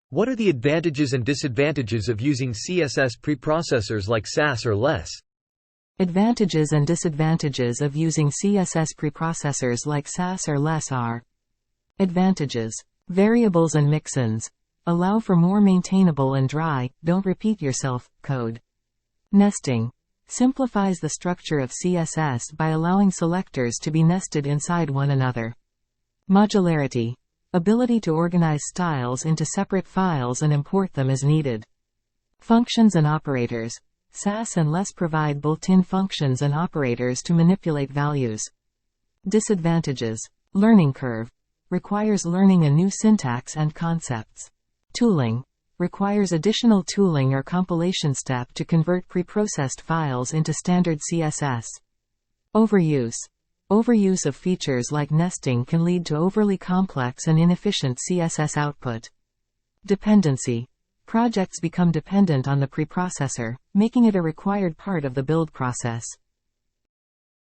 What are the advantages and disadvantages of using CSS preprocessors like Sass or Less? Advantages and disadvantages of using CSS preprocessors like Sass or Less are: advantages. Variables and mixins. Allow for more maintainable and dry, don't repeat yourself, code. Nesting. Simplifies the structure of CSS by allowing selectors to be nested inside one another. Modularity. Ability to organize styles into separate files and import them as needed. Functions and operators. Sass and Less provide built-in functions and operators to manipulate values. Disadvantages. Learning curve. Requires learning a new syntax and concepts. Tooling. Requires additional tooling or compilation step to convert preprocessed files into standard CSS. Overuse. Overuse of features like nesting can lead to overly complex and inefficient CSS output. Dependency. Projects become dependent on the preprocessor, making it a required part of the build process.